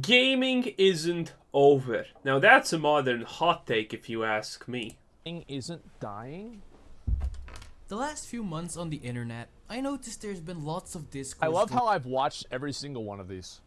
Gaming isn't over. Now that's a modern hot take if you ask me. Isn't dying? The last few months on the internet, I noticed there's been lots of discourse I love how I've watched every single one of these.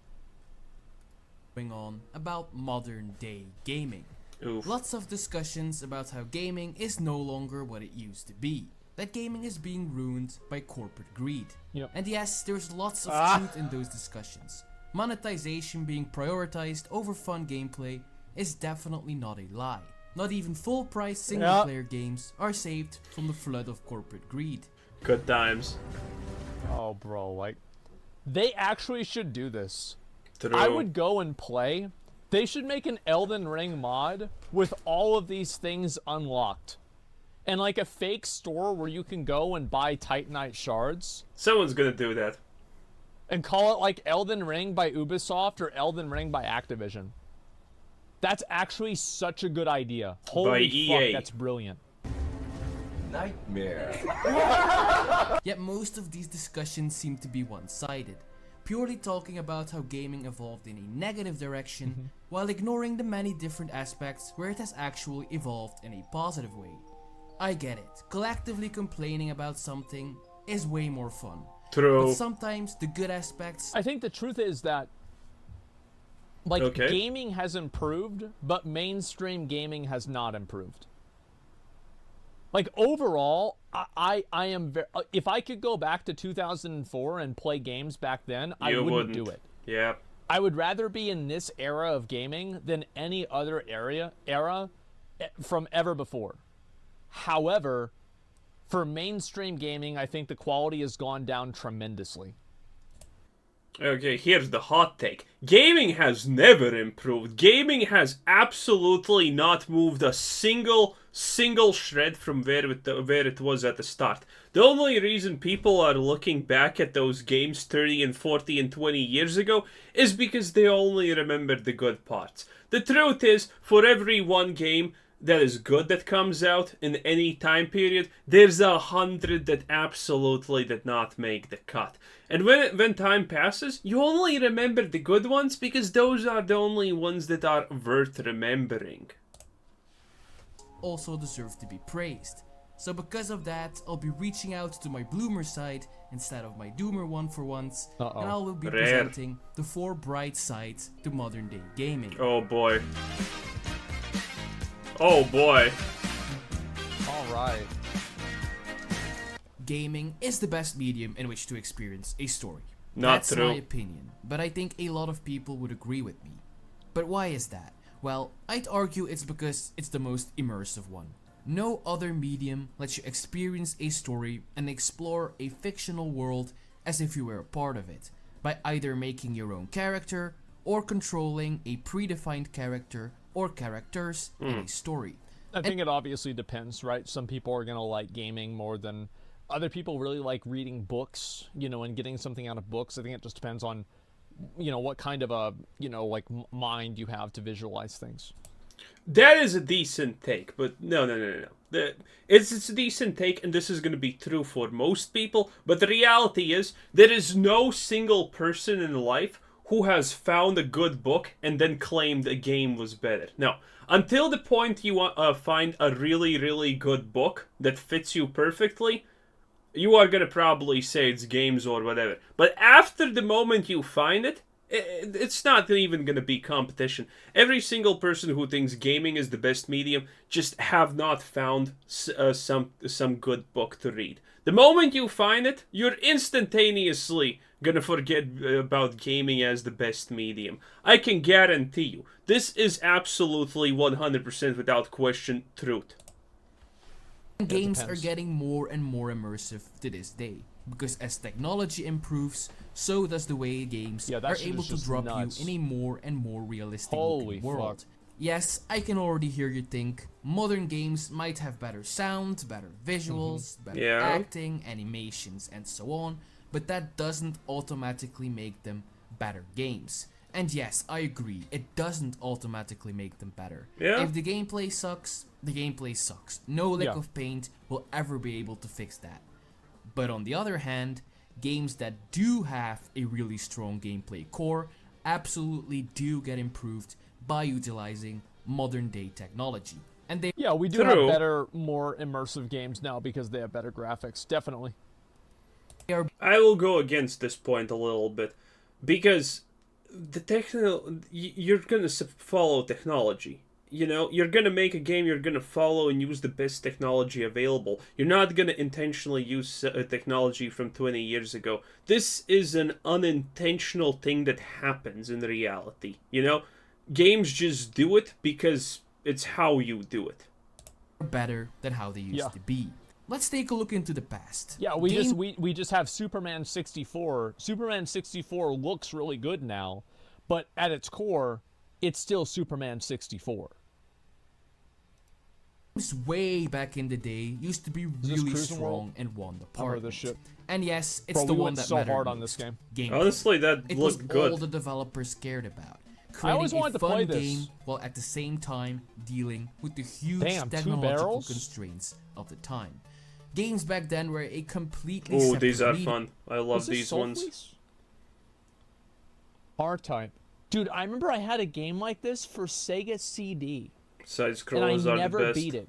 going on about modern day gaming. Oof. Lots of discussions about how gaming is no longer what it used to be. That gaming is being ruined by corporate greed. Yep. And yes, there's lots of truth in those discussions. Monetization being prioritized over fun gameplay is definitely not a lie. Not even full-price single-player games are saved from the flood of corporate greed. Good times. Oh, bro, like, they actually should do this. True. I would go and play. They should make an Elden Ring mod with all of these things unlocked. And like a fake store where you can go and buy Titanite shards. Someone's gonna do that. And call it like Elden Ring by Ubisoft or Elden Ring by Activision. That's actually such a good idea. Holy EA. fuck, that's brilliant. Nightmare. Yet most of these discussions seem to be one-sided, purely talking about how gaming evolved in a negative direction, while ignoring the many different aspects where it has actually evolved in a positive way. I get it, collectively complaining about something is way more fun. True. But sometimes the good aspects... I think the truth is that like gaming has improved, but mainstream gaming has not improved. Like overall, I am very, if I could go back to 2004 and play games back then, I wouldn't do it. Yeah. I would rather be in this era of gaming than any other era from ever before. However, for mainstream gaming, I think the quality has gone down tremendously. Okay, here's the hot take. Gaming has never improved. Gaming has absolutely not moved a single shred from where it was at the start. The only reason people are looking back at those games 30 and 40 and 20 years ago is because they only remember the good parts. The truth is, for every one game that is good that comes out in any time period, there's 100 that absolutely did not make the cut. And when time passes, you only remember the good ones because those are the only ones that are worth remembering. also deserve to be praised. So because of that, I'll be reaching out to my bloomer side instead of my doomer one for once, and I will be presenting the 4 bright sides to modern day gaming. Oh boy. Oh boy. Alright. Gaming is the best medium in which to experience a story. That's my opinion, but I think a lot of people would agree with me. But why is that? Well, I'd argue it's because it's the most immersive one. No other medium lets you experience a story and explore a fictional world as if you were a part of it, by either making your own character or controlling a predefined character or characters in a story. I think it obviously depends, right? Some people are going to like gaming more than other people really like reading books, you know, and getting something out of books. I think it just depends on, you know, what kind of a, you know, like mind you have to visualize things. That is a decent take, but no. It's a decent take, and this is going to be true for most people, but the reality is, there is no single person in life who has found a good book and then claimed a game was better. No. Until the point you find a really, really good book that fits you perfectly, you are going to probably say it's games or whatever. But after the moment you find it, it's not even going to be competition. Every single person who thinks gaming is the best medium just have not found some good book to read. The moment you find it, you're instantaneously gonna forget about gaming as the best medium. I can guarantee you, this is absolutely 100% without question truth. Games are getting more and more immersive to this day, because as technology improves, so does the way games are able to drop you in a more and more realistic looking world. Fuck. Yes, I can already hear you think, modern games might have better sound, better visuals, better acting, animations, and so on, but that doesn't automatically make them better games. And yes, I agree, it doesn't automatically make them better. If the gameplay sucks, the gameplay sucks. No lick of paint will ever be able to fix that. But on the other hand, games that do have a really strong gameplay core absolutely do get improved by utilizing modern day technology. And they we do have better, more immersive games now because they have better graphics, definitely. I will go against this point a little bit, because you're gonna follow technology. You know, you're gonna make a game, you're gonna follow and use the best technology available. You're not gonna intentionally use technology from 20 years ago. This is an unintentional thing that happens in reality. You know, games just do it because it's how you do it. Better than how they used to be. Let's take a look into the past. Yeah, we just have Superman 64. Superman 64 looks really good now, but at its core, it's still Superman 64. Way back in the day used to be really strong and won the part. And yes, it's the one that mattered hard on this game. Honestly, that looked good. It was all the developers cared about. I always wanted to play this game while at the same time dealing with the huge technological constraints of the time. Games back then were a completely separate these are fun. I love these ones. R-Type. Dude, I remember I had a game like this for Sega CD. Side-scrollers are the best. And I never beat it.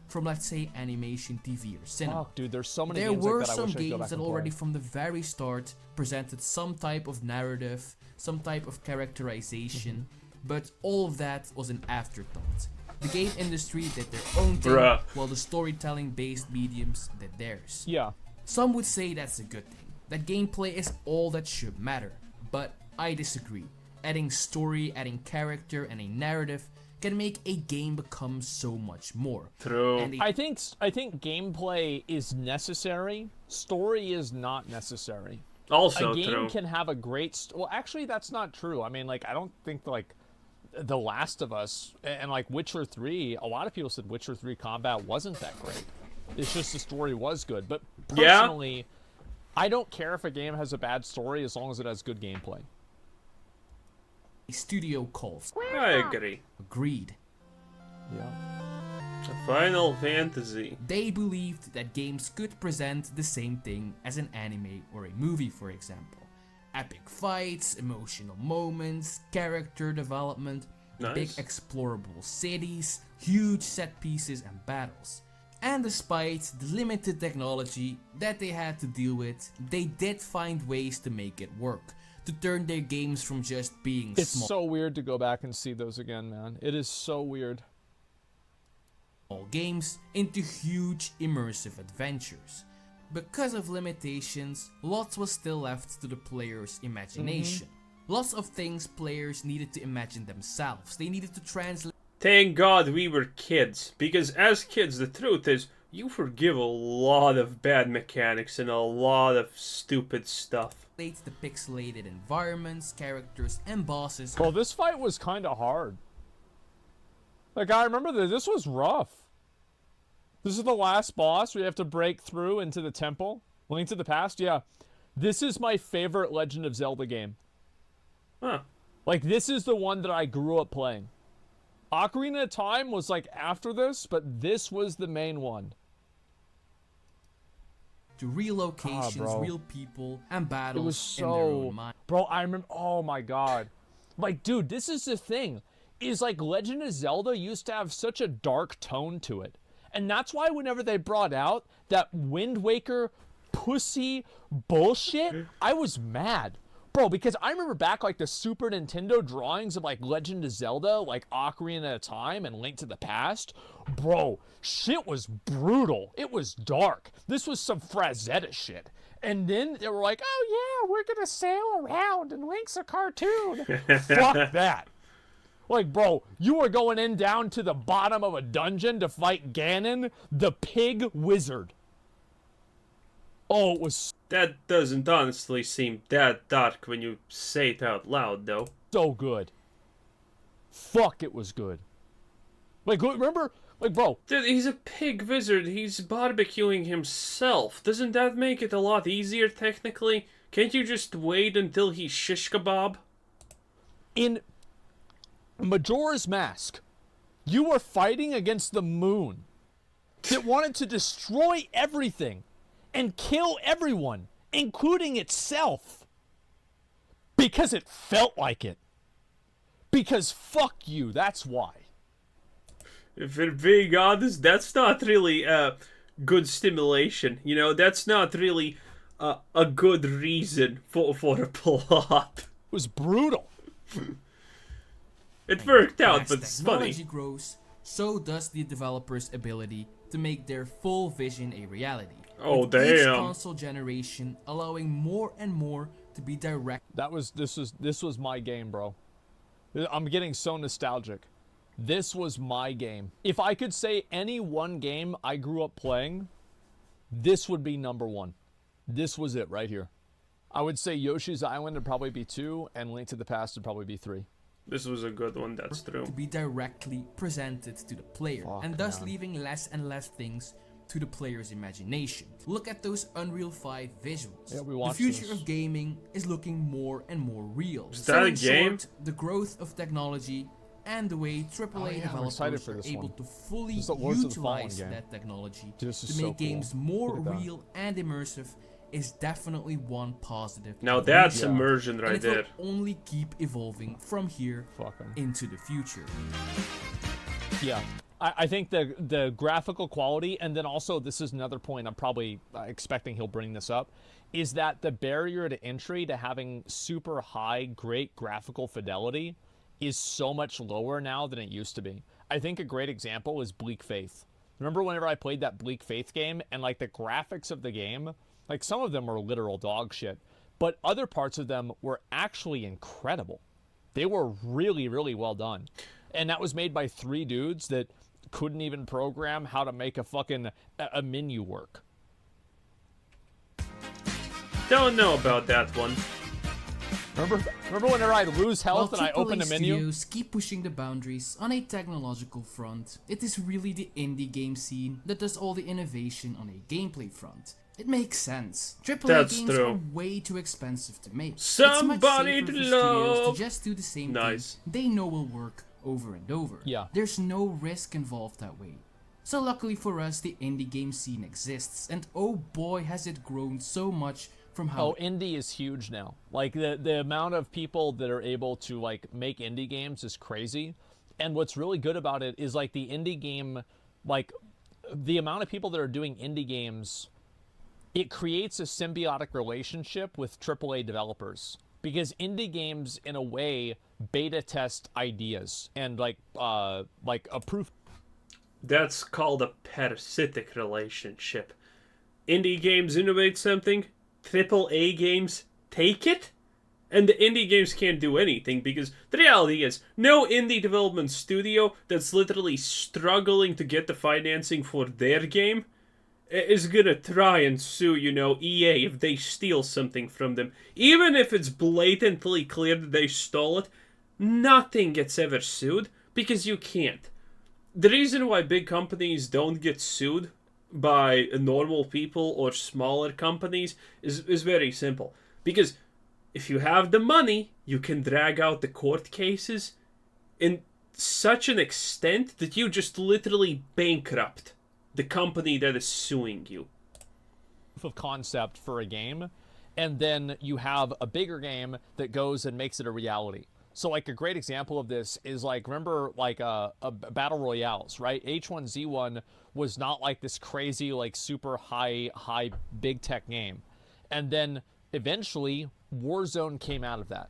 From, let's say, animation, TV, or cinema. Oh, dude, there's so many games like that. There were some games that already from the very start presented some type of narrative, some type of characterization, but all of that was an afterthought. The game industry did their own thing, while the storytelling-based mediums did theirs. Yeah. Some would say that's a good thing, that gameplay is all that should matter, but I disagree. Adding story, adding character, and a narrative can make a game become so much more. True. I think gameplay is necessary. Story is not necessary. Also a game true. Can have a great... well, actually, that's not true. I mean, like, I don't think, like, The Last of Us and, like, Witcher 3, a lot of people said Witcher 3 combat wasn't that great. It's just the story was good. But personally, I don't care if a game has a bad story as long as it has good gameplay. Studio calls. I agree. Agreed. Yeah. Final Fantasy. They believed that games could present the same thing as an anime or a movie, for example. Epic fights, emotional moments, character development, big explorable cities, huge set pieces and battles. And despite the limited technology that they had to deal with, they did find ways to make it work. To turn their games from just being small. It's so weird to go back and see those again, man. It is so weird. Games into huge immersive adventures. Because of limitations, lots was still left to the player's imagination. Lots of things players needed to imagine themselves. They needed to translate. Thank God we were kids, because as kids, the truth is, you forgive a lot of bad mechanics and a lot of stupid stuff. The pixelated environments, characters, and bosses. Well, this fight was kind of hard. Like, I remember that this was rough. This is the last boss where you have to break through into the temple. Link to the Past, yeah. This is my favorite Legend of Zelda game. Huh. Like, this is the one that I grew up playing. Ocarina of Time was, like, after this, but this was the main one. To real locations, real people, and battles it was so... in their own mind. Bro, I remember... oh, my God. Like, dude, this is the thing. Is, like, Legend of Zelda used to have such a dark tone to it. And that's why whenever they brought out that Wind Waker pussy bullshit, I was mad. Bro, because I remember back, like, the Super Nintendo drawings of, like, Legend of Zelda, like Ocarina of Time and Link to the Past. Bro, shit was brutal. It was dark. This was some Frazetta shit. And then they were like, oh, yeah, we're gonna sail around and Link's a cartoon. Fuck that. Like, bro, you were going in down to the bottom of a dungeon to fight Ganon, the pig wizard. Oh, it was... that doesn't honestly seem that dark when you say it out loud, though. So good. Fuck, it was good. Like, remember? Like, bro. Dude, he's a pig wizard. He's barbecuing himself. Doesn't that make it a lot easier, technically? Can't you just wait until he's shish kebab? In Majora's Mask, you were fighting against the moon that wanted to destroy everything and kill everyone, including itself. Because it felt like it. Because fuck you, that's why. If we're being honest, that's not really good stimulation. You know, that's not really a good reason for a plot. It was brutal. It worked out, As but it's technology funny. grows, so does the developer's ability to make their full vision a reality. Oh, With each damn. console generation allowing more and more to be direct. This was my game, bro. I'm getting so nostalgic. This was my game. If I could say any one game I grew up playing, this would be number one. This was it right here. I would say Yoshi's Island would probably be 2, and Link to the Past would probably be 3. This was a good one, that's true. To be directly presented to the player, and thus leaving less and less things to the player's imagination. Look at those Unreal 5 visuals. Yeah, we the watched future this. of gaming is looking more and more real. Is So that a in game? short, the growth of technology and the way AAA I'm excited developers for are this able one. to fully This is the Lords of the Fallen utilize game. that technology Dude, this is to so make cool. games more Look at that. real and immersive is definitely one positive. Now that's Yeah. immersion and right it there. will only keep evolving from here Fucking. into the future. Yeah. I think the graphical quality, and then also this is another point I'm probably expecting he'll bring this up, is that the barrier to entry to having super high, great graphical fidelity is so much lower now than it used to be. I think a great example is Bleak Faith. Remember whenever I played that Bleak Faith game, and like the graphics of the game, like some of them were literal dog shit, but other parts of them were actually incredible. They were really, really well done. And that was made by 3 dudes that couldn't even program how to make a fucking a menu work. Don't know about that one. Remember whenever I'd lose health and I While opened a AAA menu? studios keep pushing the boundaries on a technological front, it is really the indie game scene that does all the innovation on a gameplay front. It makes sense. AAA That's games true. are way too expensive to make. Somebody it's much safer to for studios love. to just do the same Nice. thing they know will work over and over. Yeah. There's no risk involved that way. So luckily for us, the indie game scene exists, and oh boy has it grown so much from how Oh, indie is huge now. Like the amount of people that are able to like make indie games is crazy. And what's really good about it is like the indie game, like the amount of people that are doing indie games, it creates a symbiotic relationship with AAA developers. Because indie games, in a way, beta test ideas and like approve. That's called a parasitic relationship. Indie games innovate something, AAA games take it, and the indie games can't do anything because the reality is, no indie development studio that's literally struggling to get the financing for their game is gonna try and sue, EA if they steal something from them. Even if it's blatantly clear that they stole it, nothing gets ever sued because you can't. The reason why big companies don't get sued by normal people or smaller companies is very simple. Because if you have the money, you can drag out the court cases in such an extent that you just literally bankrupt the company that is suing you. Of concept for a game, and then you have a bigger game that goes and makes it a reality. So like a great example of this is like, remember like a battle royales, right? H1Z1 was not like this crazy like super high big tech game, and then eventually Warzone came out of that.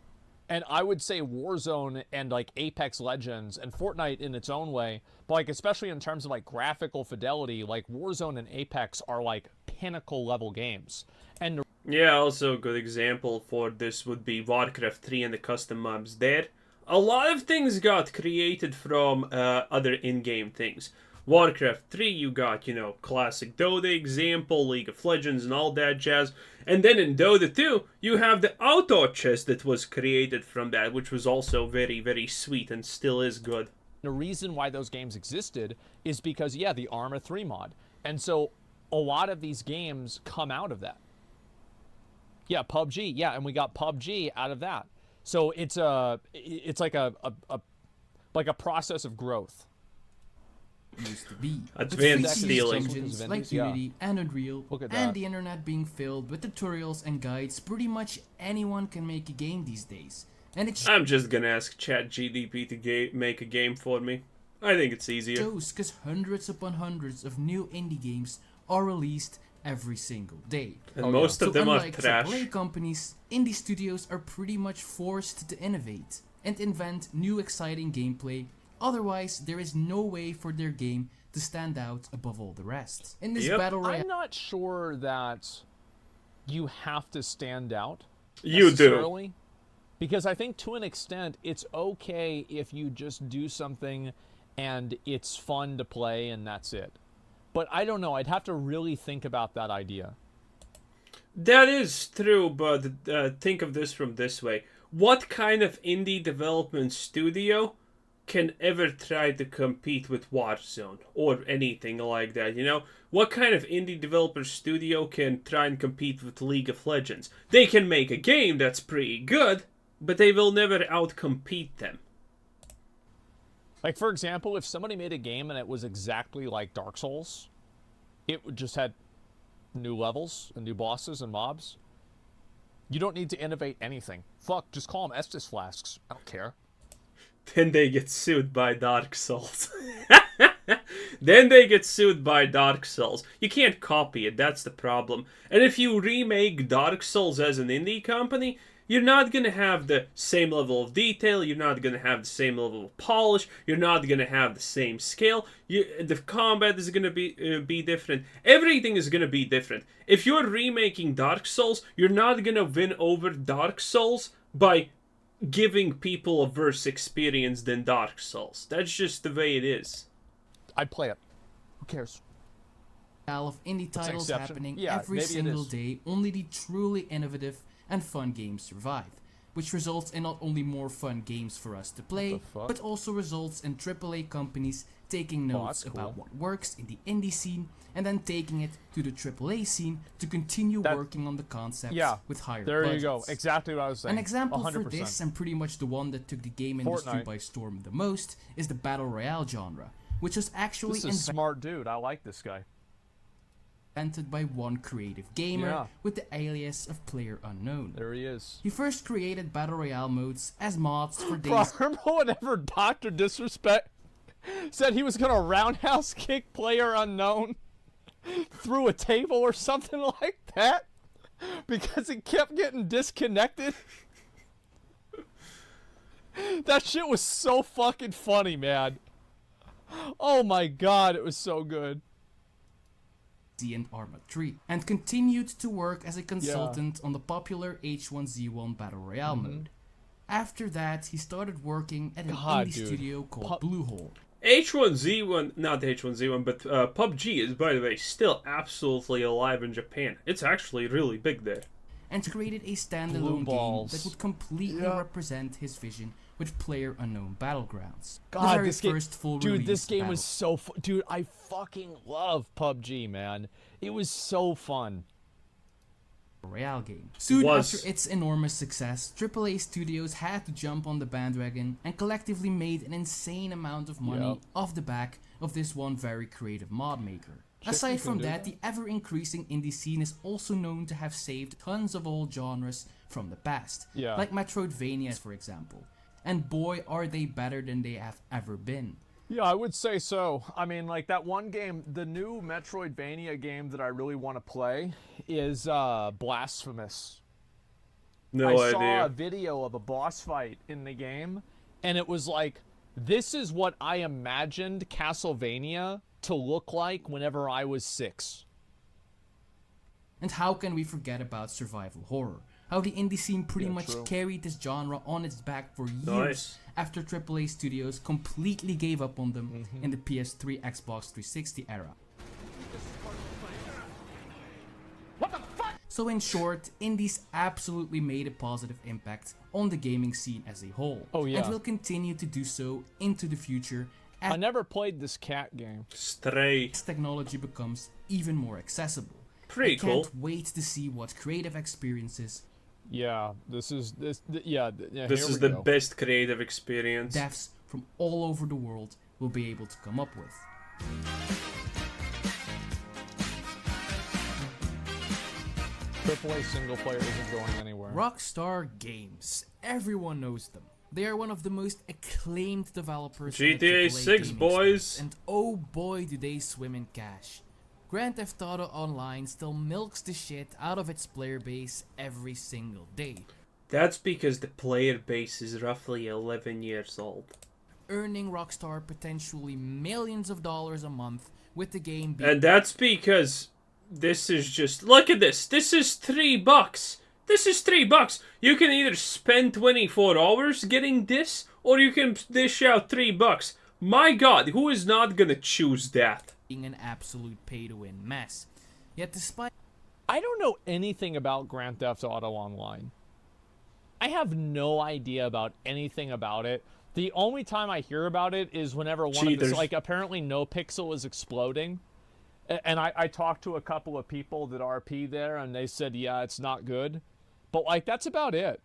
And I would say Warzone and like Apex Legends and Fortnite in its own way, but like especially in terms of like graphical fidelity, like Warzone and Apex are like pinnacle level games. And yeah, also a good example for this would be Warcraft 3 and the custom mobs there. A lot of things got created from other in-game things. Warcraft 3, you got, classic Dota example, League of Legends and all that jazz. And then in Dota 2, you have the auto chest that was created from that, which was also very, very sweet and still is good. the reason why those games existed is because, yeah, the Arma 3 mod. And so a lot of these games come out of that. Yeah, PUBG. Yeah, and we got PUBG out of that. So it's like a process of growth. used to be. Advanced with stealing. engines like Unity and Unreal, Look at and that. the internet being filled with tutorials and guides, pretty much anyone can make a game these days. And it I'm just gonna ask ChatGPT to make a game for me. I think it's easier. shows because hundreds upon hundreds of new indie games are released every single day. And most of them are unlike trash. AAA companies, indie studios are pretty much forced to innovate and invent new exciting gameplay. Otherwise, there is no way for their game to stand out above all the rest. In this battle royale, I'm not sure that you have to stand out. You do. necessarily, because I think to an extent it's okay if you just do something and it's fun to play and that's it. But I don't know, I'd have to really think about that idea. That is true, but think of this from this way. What kind of indie development studio can ever try to compete with Warzone or anything like that, you know? What kind of indie developer studio can try and compete with League of Legends? They can make a game that's pretty good, but they will never outcompete them. Like, for example, if somebody made a game and it was exactly like Dark Souls, it just had new levels and new bosses and mobs, you don't need to innovate anything. Fuck, just call them Estus flasks. I don't care. Then they get sued by Dark Souls. Then they get sued by Dark Souls. You can't copy it, that's the problem. And if you remake Dark Souls as an indie company, you're not going to have the same level of detail, you're not going to have the same level of polish, you're not going to have the same scale, the combat is going to be different, everything is going to be different. If you're remaking Dark Souls, you're not going to win over Dark Souls by giving people a worse experience than Dark Souls. That's just the way it is. I'd play it. Who cares? of indie titles happening Yeah, every maybe it single is. day, only the truly innovative and fun games survive, which results in not only more fun games for us to play, fuck? but also results in AAA companies taking notes that's about cool. what works in the indie scene and then taking it to the AAA scene to continue That- working on the concepts Yeah, with higher there budgets. you go. Exactly what I was saying. An example 100%. for this, and pretty much the one that took the game industry Fortnite. by storm the most, is the Battle Royale genre, which was actually This is a smart dude. I like this guy. invented by one creative gamer Yeah. with the alias of Player Unknown. There he is. He first created Battle Royale modes as mods for Bro, days remember whenever Dr. Disrespect said he was gonna roundhouse kick Player Unknown through a table or something like that? Because it kept getting disconnected? That shit was so fucking funny, man. Oh my god, it was so good. and Arma 3, and continued to work as a consultant on the popular H1Z1 Battle Royale mode. After that, he started working at an God, indie dude. studio called Bluehole, H1Z1, not H1Z1, but PUBG is, by the way, still absolutely alive in Japan. It's actually really big there. and created a standalone game balls. that would completely represent his vision with Player Unknown Battlegrounds. the God, very this game, first full dude, release this game battle was so dude, I fucking love PUBG, man. It was so fun. Royale game. Soon Was. after its enormous success, AAA studios had to jump on the bandwagon and collectively made an insane amount of money Yep. off the back of this one very creative mod maker. Shit, Aside you from can do that, the ever-increasing indie scene is also known to have saved tons of old genres from the past, Yeah. like Metroidvania, for example. And boy, are they better than they have ever been. Yeah, I would say so. I mean, like that one game, the new Metroidvania game that I really want to play is Blasphemous. No I saw a idea. video of a boss fight in the game, and it was like, this is what I imagined Castlevania to look like whenever I was 6. And how can we forget about survival horror? How the indie scene pretty much true. carried this genre on its back for years Nice. after AAA studios completely gave up on them in the PS3, Xbox 360 era. So in short, indies absolutely made a positive impact on the gaming scene as a whole. Oh, yeah. And will continue to do so into the future I as never played this cat game. Stray. technology becomes even more accessible. Pretty I can't cool. wait to see what creative experiences Yeah, this is yeah. This here is we the go. best creative experience. devs from all over the world will be able to come up with. AAA single player isn't going anywhere. Rockstar Games. Everyone knows them. They are one of the most acclaimed developers. GTA 6, boys. Space, and oh boy, do they swim in cash. Grand Theft Auto Online still milks the shit out of its player base every single day. That's because the player base is roughly 11 years old. Earning Rockstar potentially millions of dollars a month with the game being... And that's because this is just... Look at this. This is $3. This is $3. You can either spend 24 hours getting this, or you can dish out $3. My god, who is not gonna choose that? An absolute pay-to-win mess. Yet despite... I don't know anything about Grand Theft Auto Online. I have no idea about anything about it. The only time I hear about it is whenever one of this, like, apparently No Pixel is exploding. And I talked to a couple of people that RP there, and they said, yeah, it's not good. But, like, that's about it.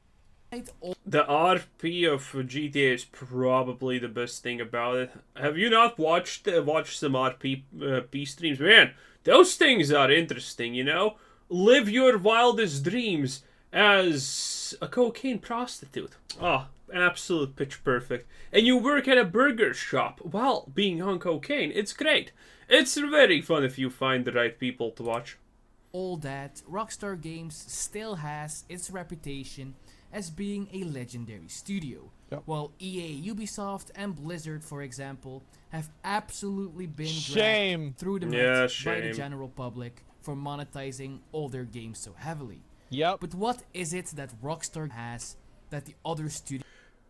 The RP of GTA is probably the best thing about it. Have you not watched some RP streams? Man, those things are interesting, you know? Live your wildest dreams as a cocaine prostitute. Oh, absolute pitch perfect. And you work at a burger shop while being on cocaine. It's great. It's very fun if you find the right people to watch. All that, Rockstar Games still has its reputation as being a legendary studio. Yep. While EA, Ubisoft, and Blizzard, for example, have absolutely been Shame. dragged through the mud by the general public for monetizing all their games so heavily. Yep. But what is it that Rockstar has that the other studios...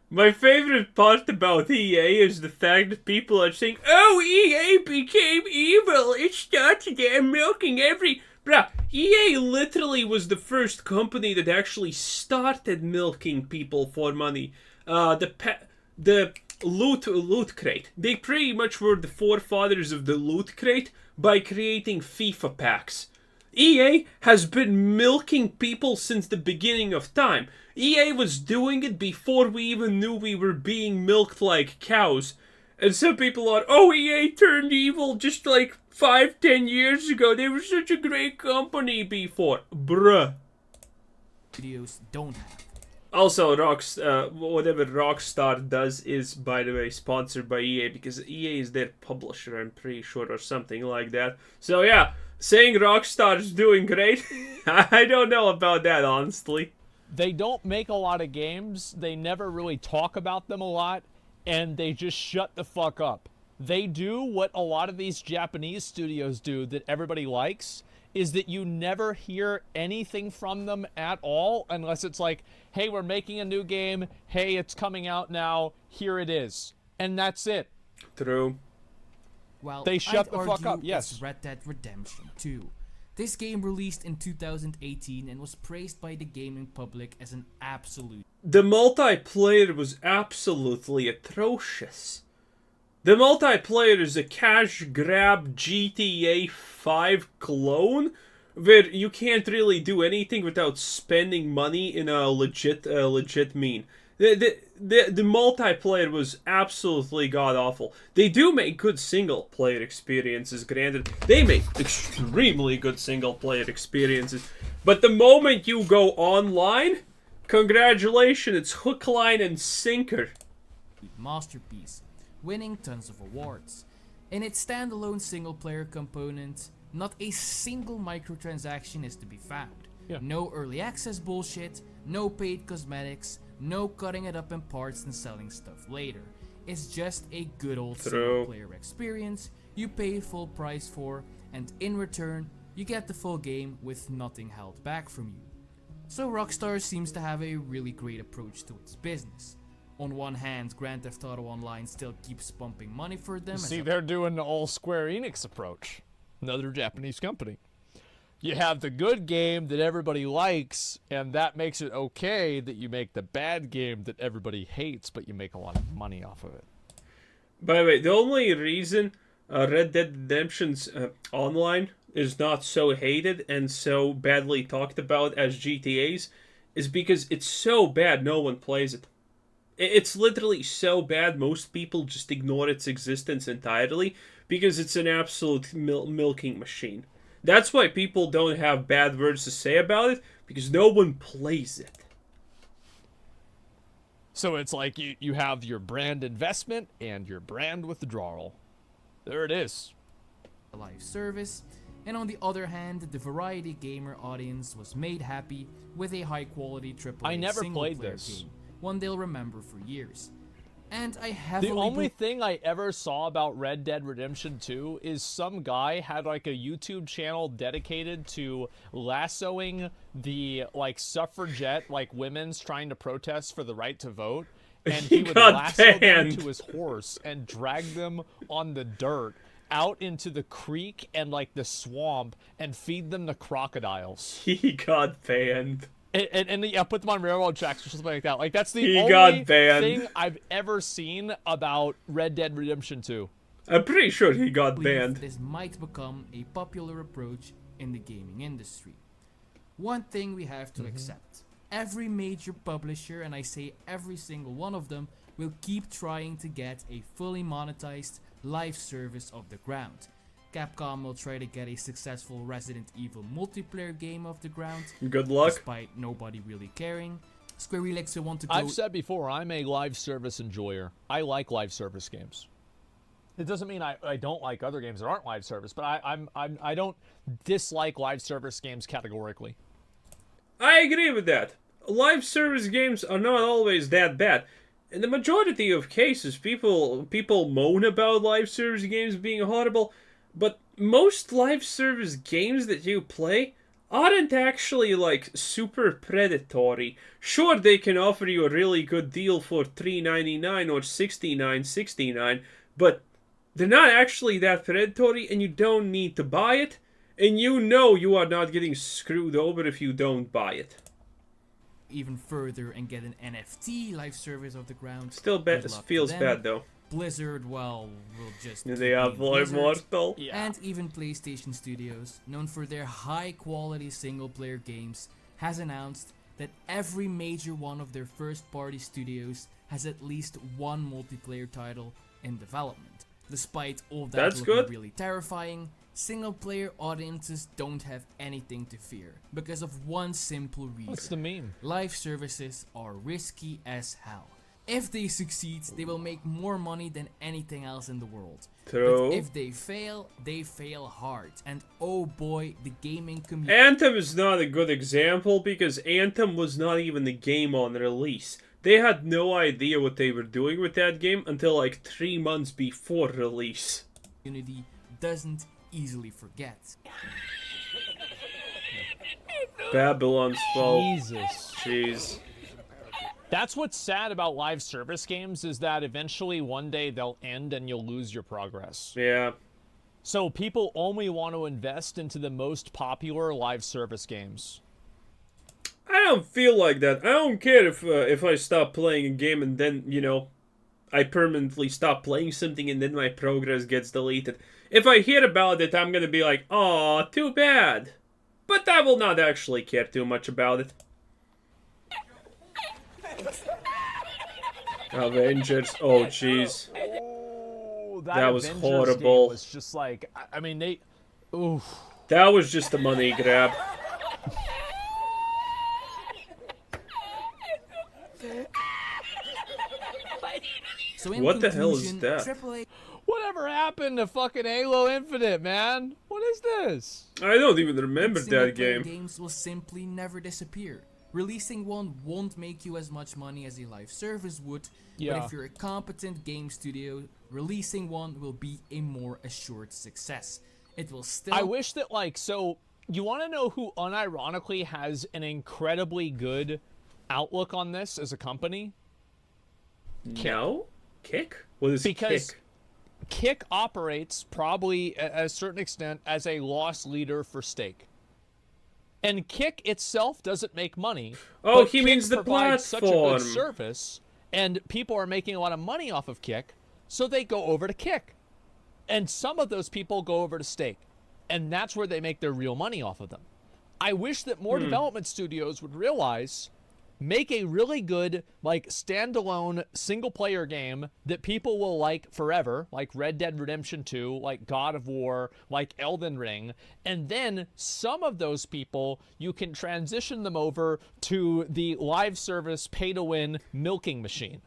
My favorite part about EA is the fact that people are saying, oh, EA became evil. It started there milking every... Bruh, EA literally was the first company that actually started milking people for money. The loot crate. They pretty much were the forefathers of the loot crate by creating FIFA packs. EA has been milking people since the beginning of time. EA was doing it before we even knew we were being milked like cows. And some people are, oh, EA turned evil just like 5-10 years ago. They were such a great company before. Bruh. Studios don't have. Also, whatever Rockstar does is, by the way, sponsored by EA, because EA is their publisher, I'm pretty sure, or something like that. So yeah, saying Rockstar is doing great, I don't know about that, honestly. They don't make a lot of games, they never really talk about them a lot, and they just shut the fuck up. They do what a lot of these Japanese studios do that everybody likes, is that you never hear anything from them at all unless it's like, hey, we're making a new game, hey, it's coming out now, here it is. And that's it. True. Well, they shut I'd the fuck up, yes. It's Red Dead Redemption 2. This game released in 2018 and was praised by the gaming public as an absolute... The multiplayer was absolutely atrocious. The multiplayer is a cash grab GTA 5 clone where you can't really do anything without spending money in a legit mean. The multiplayer was absolutely god-awful. They do make good single-player experiences, granted. They make extremely good single-player experiences. But the moment you go online, congratulations, it's hook, line, and sinker. Masterpiece, winning tons of awards. In its standalone single-player component, not a single microtransaction is to be found. Yeah. No early access bullshit, no paid cosmetics, no cutting it up in parts and selling stuff later. It's just a good old single-player experience you pay full price for, and in return, you get the full game with nothing held back from you. So Rockstar seems to have a really great approach to its business. On one hand, Grand Theft Auto Online still keeps pumping money for them. See, they're doing the old Square Enix approach. Another Japanese company. You have the good game that everybody likes, and that makes it okay that you make the bad game that everybody hates, but you make a lot of money off of it. By the way, the only reason Red Dead Redemption's online is not so hated and so badly talked about as GTA's is because it's so bad no one plays it. It's literally so bad most people just ignore its existence entirely because it's an absolute milking machine. That's why people don't have bad words to say about it, because no one plays it. So it's like you have your brand investment and your brand withdrawal. There it is. A live service. And on the other hand, the variety gamer audience was made happy with a high-quality AAA single-player game, one they'll remember for years. And I heavily... The only thing I ever saw about Red Dead Redemption 2 is some guy had like a YouTube channel dedicated to lassoing the like suffragette, like women's trying to protest for the right to vote, and he would lasso them to his horse and drag them on the dirt out into the creek and like the swamp and feed them to crocodiles. He got banned. And yeah, put them on railroad tracks or something like that. Like, that's the only thing I've ever seen about Red Dead Redemption 2. I'm pretty sure he got banned. This might become a popular approach in the gaming industry. One thing we have to accept. Every major publisher, and I say every single one of them, will keep trying to get a fully monetized live service off the ground. Capcom will try to get a successful Resident Evil multiplayer game off the ground. Good luck. Despite nobody really caring. Square Enix will want to go... I've said before, I'm a live service enjoyer. I like live service games. It doesn't mean I don't like other games that aren't live service, but I don't dislike live service games categorically. I agree with that. Live service games are not always that bad. In the majority of cases, people moan about live service games being horrible, but most live service games that you play aren't actually like super predatory. Sure, they can offer you a really good deal for $3.99 or $69.69, but they're not actually that predatory, and you don't need to buy it, and you know you are not getting screwed over if you don't buy it. Even further and get an NFT live service off the ground. Still feels bad though. Blizzard, well, will just... They have Immortal. Yeah. And even PlayStation Studios, known for their high-quality single-player games, has announced that every major one of their first-party studios has at least one multiplayer title in development. Despite all that looking really terrifying, single-player audiences don't have anything to fear, because of one simple reason. What's the meme? Live services are risky as hell. If they succeed, they will make more money than anything else in the world. True. But if they fail hard. And oh boy, the gaming community... Anthem is not a good example, because Anthem was not even the game on release. They had no idea what they were doing with that game until like 3 months before release. Community doesn't easily forget. Babylon's fault. Jesus. Jeez. That's what's sad about live service games, is that eventually one day they'll end and you'll lose your progress. Yeah. So people only want to invest into the most popular live service games. I don't feel like that. I don't care if I stop playing a game and then, you know, I permanently stop playing something and then my progress gets deleted. If I hear about it, I'm gonna be like, aw, too bad. But I will not actually care too much about it. Avengers. Oh, jeez. Oh, that was Avengers horrible. Game was just like, I mean, they... Oof. That was just a money grab. So what the hell is that? AAA... Whatever happened to fucking Halo Infinite, man? What is this? I don't even remember that game. Games will simply never disappear. Releasing one won't make you as much money as a live service would, but if you're a competent game studio, releasing one will be a more assured success. It will still... I wish that, like, so, you want to know who unironically has an incredibly good outlook on this as a company? No? Kick? What is Kick? Kick operates probably at a certain extent as a loss leader for Stake. And Kick itself doesn't make money. Oh, he means the platform. Such a good service, and people are making a lot of money off of Kick, so they go over to Kick. And some of those people go over to Stake, and that's where they make their real money off of them. I wish that more development studios would realize make a really good, like, standalone single-player game that people will like forever, like Red Dead Redemption 2, like God of War, like Elden Ring, and then some of those people, you can transition them over to the live service pay-to-win milking machine.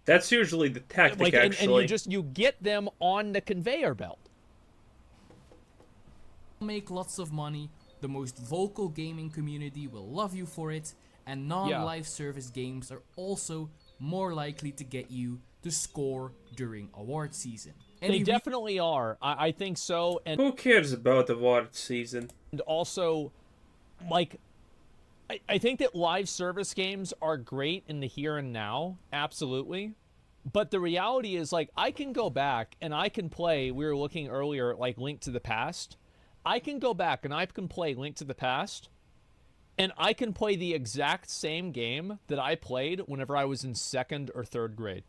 That's usually the tactic, actually. And you get them on the conveyor belt. Make lots of money, the most vocal gaming community will love you for it, and non-live service games are also more likely to get you to score during award season. They definitely are. I think so. And who cares about award season? And also, like, I think that live service games are great in the here and now, absolutely. But the reality is, like, I can go back and I can play, we were looking earlier, like, Link to the Past. I can go back and I can play Link to the Past, and I can play the exact same game that I played whenever I was in 2nd or 3rd grade.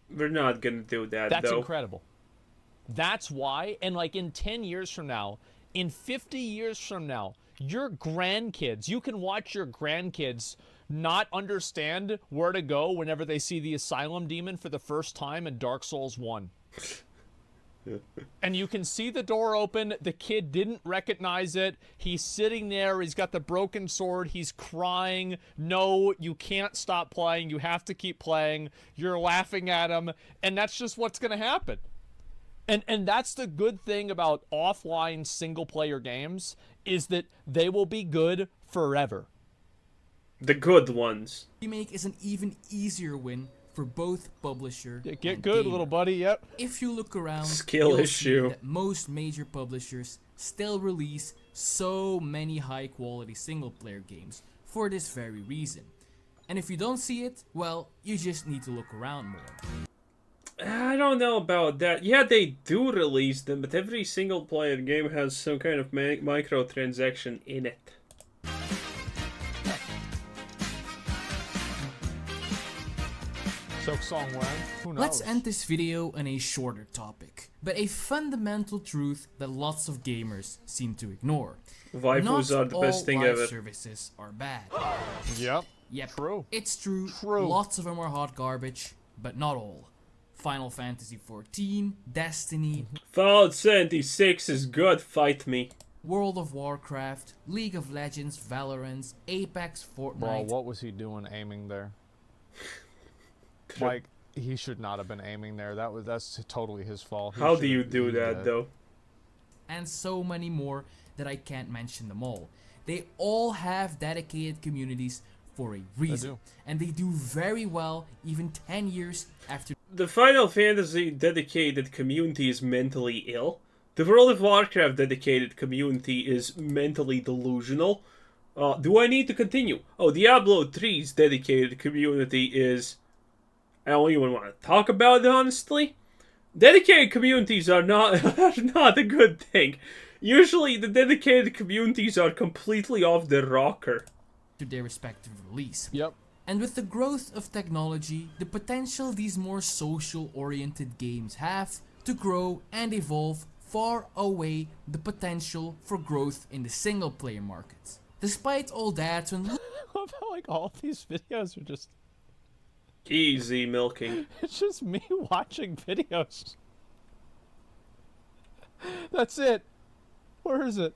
We're not gonna do that, That's though. incredible. That's why, and like in 10 years from now, in 50 years from now, your grandkids, you can watch your grandkids not understand where to go whenever they see the Asylum Demon for the first time in Dark Souls 1. And you can see the door open, the kid didn't recognize it, he's sitting there, he's got the broken sword, he's crying, no, you can't stop playing, you have to keep playing, you're laughing at him, and that's just what's gonna happen. And that's the good thing about offline single-player games, is that they will be good forever. The good ones. Remake is an even easier win for both publisher Get and good, gamer. little buddy, yep. If you look around, Skill you'll issue. see that most major publishers still release so many high-quality single-player games for this very reason. And if you don't see it, well, you just need to look around more. I don't know about that. Yeah, they do release them, but every single-player game has some kind of microtransaction in it. Silk Song Wang, who knows? Let's end this video on a shorter topic, but a fundamental truth that lots of gamers seem to ignore. Waifus are the best thing Not all ever. live services are bad. Yep. Yep, True. it's true. True. Lots of them are hot garbage, but not all. Final Fantasy XIV, Destiny, Fallout 76 is good, fight me. World of Warcraft, League of Legends, Valorant, Apex, Bro, Fortnite. what was he doing aiming there? Like, he should not have been aiming there. That's totally his fault. How do you do that, though? And so many more that I can't mention them all. They all have dedicated communities for a reason. And they do very well even 10 years after. The Final Fantasy dedicated community is mentally ill. The World of Warcraft dedicated community is mentally delusional. Do I need to continue? Oh, Diablo 3's dedicated community is... I don't even want to talk about it, honestly. Dedicated communities are not, are not a good thing. Usually, the dedicated communities are completely off the rocker. To their respective release. Yep. And with the growth of technology, the potential these more social-oriented games have to grow and evolve far outweigh the potential for growth in the single-player market. Despite all that, when Like, all these videos are just... Easy milking. It's just me watching videos. That's it. Where is it?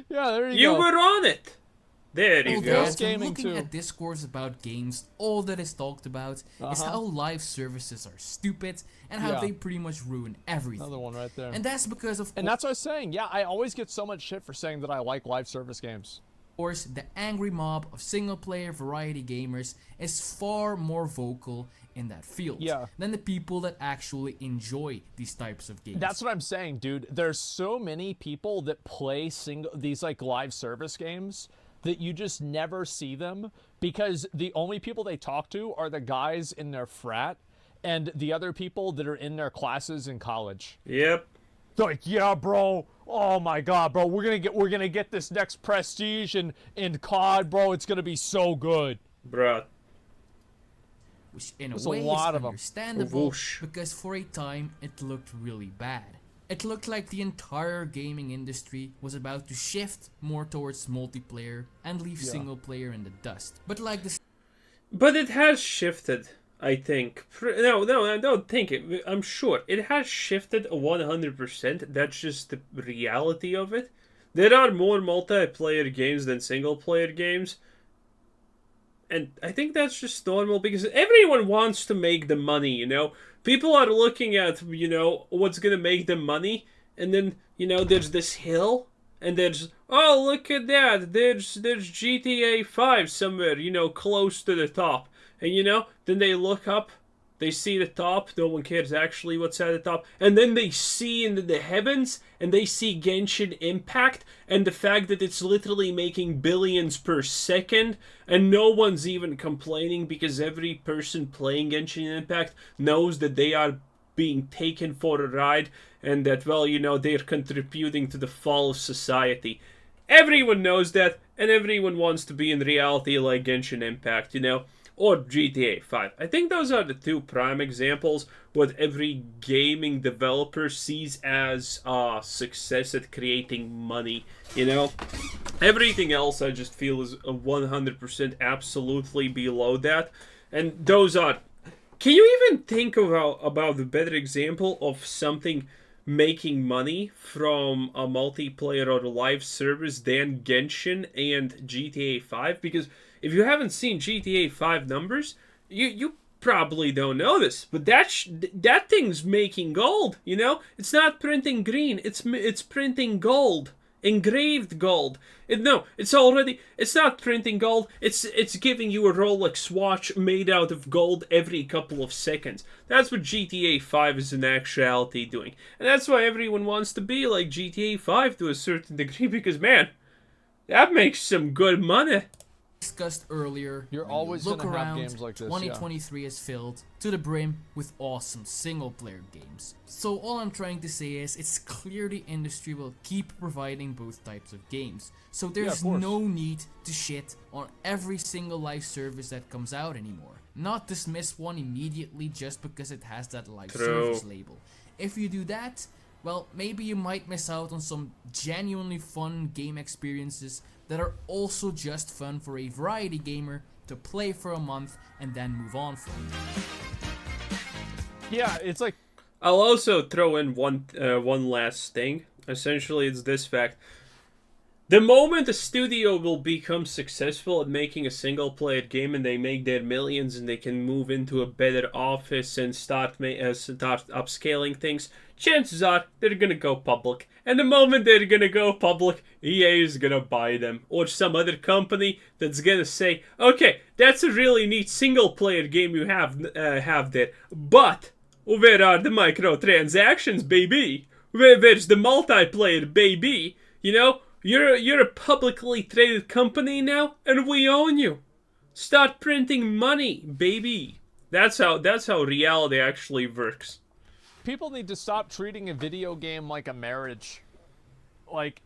Yeah, there you go. You were on it! There you all go. that, when Gaming looking too. at discourse about games, all that is talked about is how live services are stupid and how Yeah. they pretty much ruin everything. Another one right there. And that's because of And that's what I was saying. Yeah, I always get so much shit for saying that I like live service games. course, the angry mob of single-player variety gamers is far more vocal in that field than the people that actually enjoy these types of games. That's what I'm saying, dude. There's so many people that play these like live service games that you just never see them because the only people they talk to are the guys in their frat and the other people that are in their classes in college. Yep. They're like, yeah, bro. Oh my god, bro. We're gonna get this next prestige in COD, bro. It's gonna be so good. Bruh. Which in a There's way a lot is of 'em. understandable Whoosh. because for a time it looked really bad. It looked like the entire gaming industry was about to shift more towards multiplayer and leave single player in the dust. But like the... But it has shifted, I think. No, I don't think it. I'm sure. It has shifted 100%. That's just the reality of it. There are more multiplayer games than single player games. And I think that's just normal because everyone wants to make the money, you know? People are looking at, you know, what's gonna make them money. And then, you know, there's this hill. And there's, oh, look at that. There's GTA 5 somewhere, you know, close to the top. And, you know, then they look up. They see the top. No one cares actually what's at the top. And then they see into the heavens. And they see Genshin Impact. And the fact that it's literally making billions per second. And no one's even complaining because every person playing Genshin Impact knows that they are being taken for a ride. And that, well, you know, they're contributing to the fall of society. Everyone knows that. And everyone wants to be in reality like Genshin Impact, you know. Or GTA 5. I think those are the two prime examples what every gaming developer sees as success at creating money, you know? Everything else I just feel is 100% absolutely below that. And those are... Can you even think about a better example of something making money from a multiplayer or a live service than Genshin and GTA 5? Because if you haven't seen GTA 5 numbers, you probably don't know this, but that thing's making gold, you know? It's not printing green, it's printing gold. Engraved gold. It's not printing gold, it's giving you a Rolex watch made out of gold every couple of seconds. That's what GTA 5 is in actuality doing. And that's why everyone wants to be like GTA 5 to a certain degree, because man, that makes some good money. Discussed earlier, you're always look gonna around, have games like this. 2023 is filled to the brim with awesome single player games. So all I'm trying to say is it's clear the industry will keep providing both types of games. So there's no need to shit on every single live service that comes out anymore. Not dismiss one immediately just because it has that live service label. If you do that, well, maybe you might miss out on some genuinely fun game experiences that are also just fun for a variety gamer to play for a month and then move on from. Yeah, it's like... I'll also throw in one last thing. Essentially, it's this fact. The moment a studio will become successful at making a single-player game and they make their millions and they can move into a better office and start upscaling things, chances are they're gonna go public. And the moment they're gonna go public, EA is gonna buy them. Or some other company that's gonna say, okay, that's a really neat single-player game you have there, but where are the microtransactions, baby? Where's the multiplayer, baby? You know? You're a publicly traded company now, and we own you. Start printing money, baby. That's how reality actually works. People need to stop treating a video game like a marriage. Like,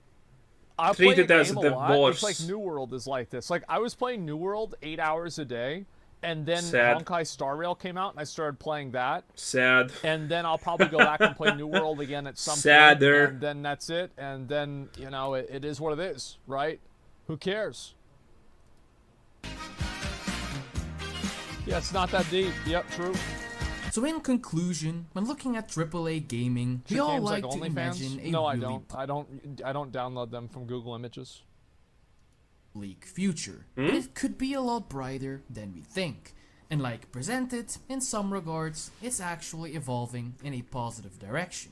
I treat it as a a lot. divorce. It's like New World is like this. Like, I was playing New World 8 hours a day, and then Sad. Honkai Star Rail came out, and I started playing that. Sad. And then I'll probably go back and play New World again at some Sadder. point. And then that's it. And then, you know, it is what it is, right? Who cares? Yeah, it's not that deep. Yep, true. So in conclusion, when looking at AAA gaming, we all like to imagine a No, really I don't download them from Google Images. bleak future, but it could be a lot brighter than we think. And like presented, in some regards, it's actually evolving in a positive direction.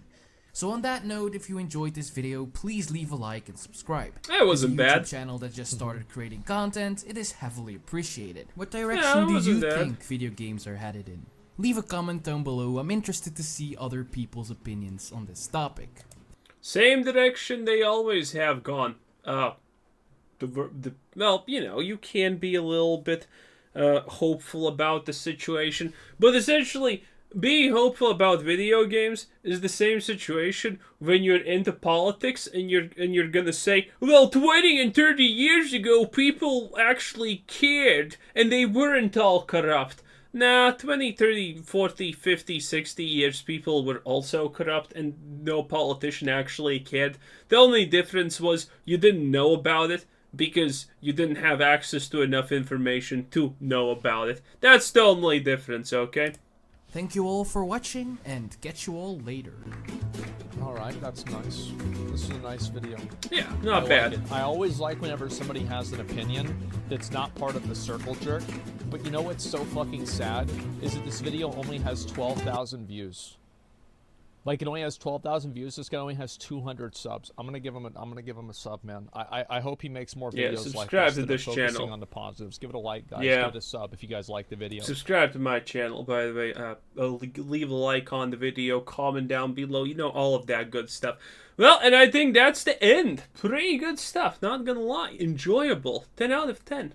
So on that note, if you enjoyed this video, please leave a like and subscribe. That wasn't As a YouTube bad. channel that just started creating content, it is heavily appreciated. What direction do you think video games are headed in? Leave a comment down below. I'm interested to see other people's opinions on this topic. Same direction they always have gone. Well, you know, you can be a little bit hopeful about the situation, but essentially, being hopeful about video games is the same situation when you're into politics and you're gonna say, well, 20 and 30 years ago, people actually cared and they weren't all corrupt. Nah, 20, 30, 40, 50, 60 years people were also corrupt and no politician actually cared. The only difference was you didn't know about it because you didn't have access to enough information to know about it. That's the only difference, okay? Thank you all for watching, and catch you all later. Alright, that's nice. This is a nice video. Yeah, not I bad. like it. I always like whenever somebody has an opinion that's not part of the circle jerk. But you know what's so fucking sad? Is that this video only has 12,000 views. Like, it only has 12,000 views. This guy only has 200 subs. I'm gonna give him a sub, man. I hope he makes more videos subscribe like to this. this Focusing channel. on the positives. Give it a like, guys. Yeah. Give it a sub if you guys like the video. Subscribe to my channel, by the way. Leave a like on the video, comment down below, you know, all of that good stuff. Well, and I think that's the end. Pretty good stuff, not gonna lie. Enjoyable. 10 out of 10.